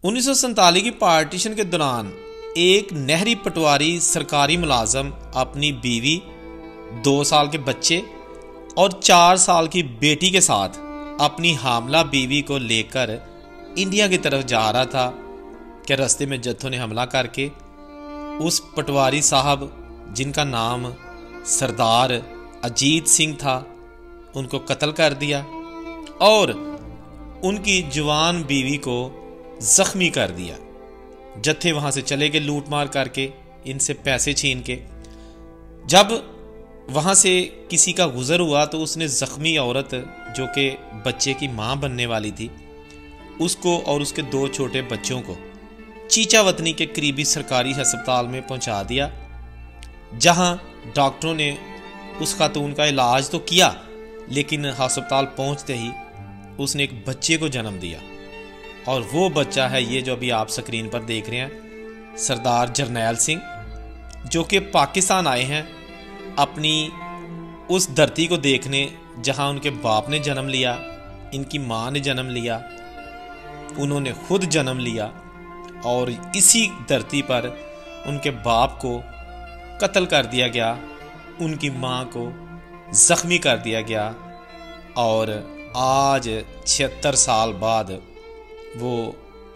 1947 की पार्टीशन के दौरान एक नहरी पटवारी सरकारी मुलाजम अपनी बीवी, 2 साल के बच्चे और 4 साल की बेटी के साथ अपनी हामला बीवी को लेकर इंडिया की तरफ जा रहा था कि रास्ते में जत्थों ने हमला करके उस पटवारी साहब, जिनका नाम सरदार अजीत सिंह था, उनको कत्ल कर दिया और उनकी जवान बीवी को जख्मी कर दिया। जत्थे वहां से चले गए लूट मार करके, इनसे पैसे छीन के। जब वहां से किसी का गुजर हुआ तो उसने जख्मी औरत, जो कि बच्चे की मां बनने वाली थी, उसको और उसके 2 छोटे बच्चों को चीचावतनी के करीबी सरकारी अस्पताल में पहुंचा दिया, जहां डॉक्टरों ने उस खातून का इलाज तो किया, लेकिन अस्पताल पहुंचते ही उसने एक बच्चे को जन्म दिया। और वो बच्चा है ये जो अभी आप स्क्रीन पर देख रहे हैं, सरदार जरनैल सिंह, जो कि पाकिस्तान आए हैं अपनी उस धरती को देखने जहां उनके बाप ने जन्म लिया, इनकी मां ने जन्म लिया, उन्होंने खुद जन्म लिया और इसी धरती पर उनके बाप को कत्ल कर दिया गया, उनकी मां को जख्मी कर दिया गया और आज 76 साल बाद वो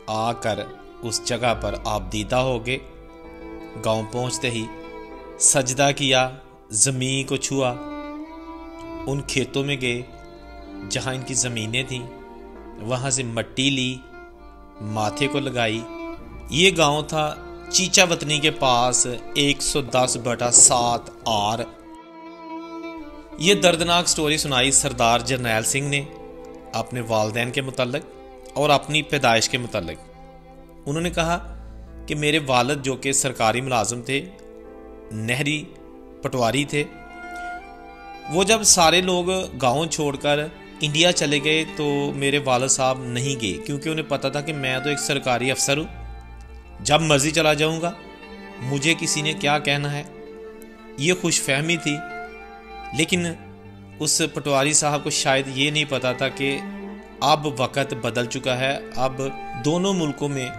आकर उस जगह पर आबदीदा हो गए। गांव पहुंचते ही सजदा किया, ज़मीन को छुआ, उन खेतों में गए जहां इनकी ज़मीनें थीं, वहां से मट्टी ली, माथे को लगाई। ये गांव था चीचावतनी के पास 110/7 आर। ये दर्दनाक स्टोरी सुनाई सरदार जरनैल सिंह ने अपने वालदैन के मुतल्लिक और अपनी पैदाइश के मुतल्लिक। उन्होंने कहा कि मेरे वालिद, जो कि सरकारी मुलाजिम थे, नहरी पटवारी थे, वो जब सारे लोग गांव छोड़कर इंडिया चले गए तो मेरे वालिद साहब नहीं गए, क्योंकि उन्हें पता था कि मैं तो एक सरकारी अफसर हूँ, जब मर्जी चला जाऊँगा, मुझे किसी ने क्या कहना है। ये खुशफहमी थी, लेकिन उस पटवारी साहब को शायद ये नहीं पता था कि अब वक़्त बदल चुका है। अब दोनों मुल्कों में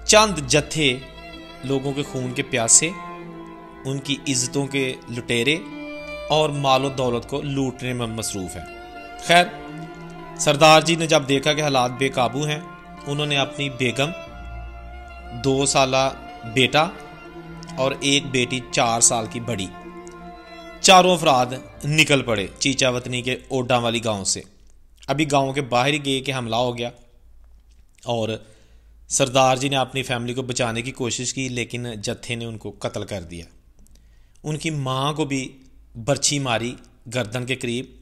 चंद जत्थे लोगों के खून के प्यासे, उनकी इज्जतों के लुटेरे और मालो दौलत को लूटने में मसरूफ़ हैं। खैर, सरदार जी ने जब देखा कि हालात बेकाबू हैं, उन्होंने अपनी बेगम, 2 साला बेटा और एक बेटी 4 साल की बड़ी, चारों अफराद निकल पड़े चीचावतनी के ओडा वाली गांव से। अभी गांव के बाहर ही गए कि हमला हो गया और सरदार जी ने अपनी फैमिली को बचाने की कोशिश की, लेकिन जत्थे ने उनको कत्ल कर दिया। उनकी मां को भी बर्छी मारी गर्दन के करीब,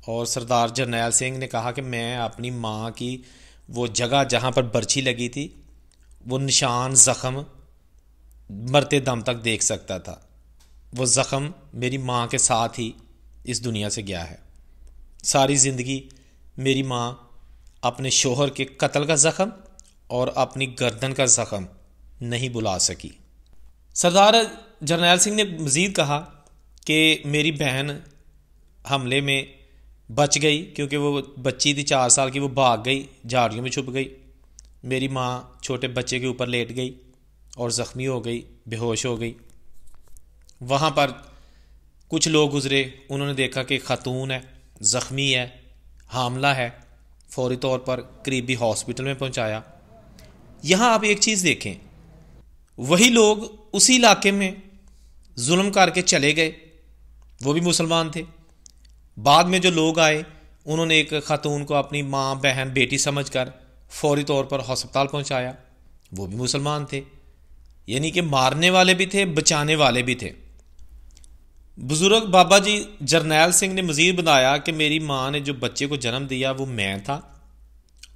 और सरदार जरनैल सिंह ने कहा कि मैं अपनी मां की वो जगह जहां पर बर्छी लगी थी, वो निशान, ज़ख़म मरते दम तक देख सकता था। वो ज़ख़म मेरी मां के साथ ही इस दुनिया से गया है। सारी ज़िंदगी मेरी मां अपने शोहर के कत्ल का ज़ख़म और अपनी गर्दन का ज़ख़म नहीं बुला सकी। सरदार जरनैल सिंह ने मज़ीद कहा कि मेरी बहन हमले में बच गई, क्योंकि वो बच्ची थी 4 साल की, वो भाग गई, झाड़ियों में छुप गई। मेरी माँ छोटे बच्चे के ऊपर लेट गई और ज़ख्मी हो गई, बेहोश हो गई। वहाँ पर कुछ लोग गुज़रे, उन्होंने देखा कि खातून है, ज़ख्मी है, हामला है, फौरी तौर पर करीबी हॉस्पिटल में पहुँचाया। यहाँ आप एक चीज़ देखें, वही लोग उसी इलाके में जुल्म करके चले गए, वो भी मुसलमान थे। बाद में जो लोग आए, उन्होंने एक खातून को अपनी माँ, बहन, बेटी समझकर फौरी तौर पर अस्पताल पहुँचाया, वो भी मुसलमान थे। यानी कि मारने वाले भी थे, बचाने वाले भी थे। बुजुर्ग बाबा जी जरनैल सिंह ने मज़ीद बताया कि मेरी माँ ने जो बच्चे को जन्म दिया वो मैं था,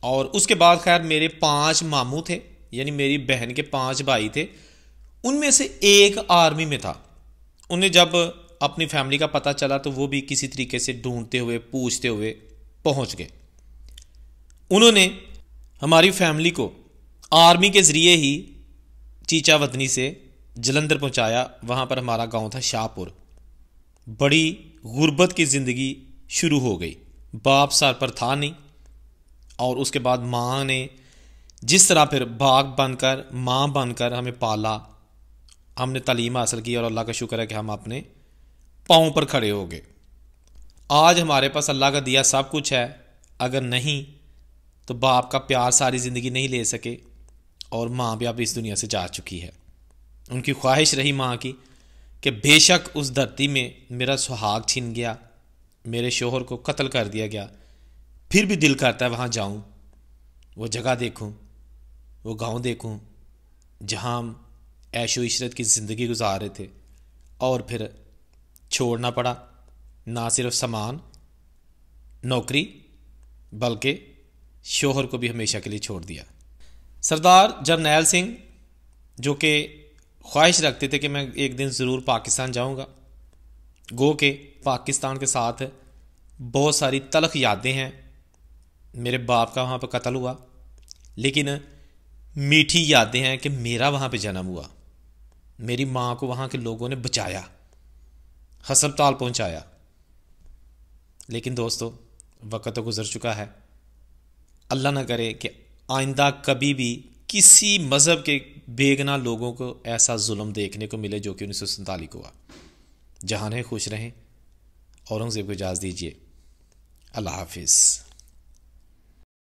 और उसके बाद खैर मेरे 5 मामू थे, यानी मेरी बहन के 5 भाई थे। उनमें से एक आर्मी में था। उन्हें जब अपनी फैमिली का पता चला तो वो भी किसी तरीके से ढूंढते हुए, पूछते हुए पहुंच गए। उन्होंने हमारी फैमिली को आर्मी के ज़रिए ही चीचावतनी से जलंधर पहुंचाया। वहाँ पर हमारा गांव था शाहपुर। बड़ी गुर्बत की ज़िंदगी शुरू हो गई। बाप सर पर था नहीं, और उसके बाद माँ ने जिस तरह फिर बाप बनकर माँ बनकर हमें पाला, हमने तालीम हासिल की और अल्लाह का शुक्र है कि हम अपने पाँव पर खड़े हो गए। आज हमारे पास अल्लाह का दिया सब कुछ है, अगर नहीं तो बाप का प्यार सारी ज़िंदगी नहीं ले सके और माँ भी अब इस दुनिया से जा चुकी है। उनकी ख्वाहिश रही माँ की कि बेशक उस धरती में मेरा सुहाग छिन गया, मेरे शोहर को कत्ल कर दिया गया, फिर भी दिल करता है वहाँ जाऊँ, वो जगह देखूँ, वो गांव देखूँ जहाँ हम ऐशो इशरत की ज़िंदगी गुजार रहे थे। और फिर छोड़ना पड़ा ना सिर्फ सामान नौकरी बल्कि शोहर को भी हमेशा के लिए छोड़ दिया। सरदार जरनैल सिंह जो कि ख्वाहिश रखते थे कि मैं एक दिन ज़रूर पाकिस्तान जाऊंगा, गो के पाकिस्तान के साथ बहुत सारी तलख यादें हैं। मेरे बाप का वहाँ पर कत्ल हुआ, लेकिन मीठी यादें हैं कि मेरा वहाँ पे जन्म हुआ, मेरी माँ को वहाँ के लोगों ने बचाया, हस्पताल पहुँचाया। लेकिन दोस्तों वक्त तो गुज़र चुका है। अल्लाह ना करे कि आइंदा कभी भी किसी मज़हब के बेगना लोगों को ऐसा जुल्म देखने को मिले जो कि 1947 को हुआ। जहां है खुश रहें। औरंगज़ेब को इजाज़त दीजिए। अल्लाह हाफिज़।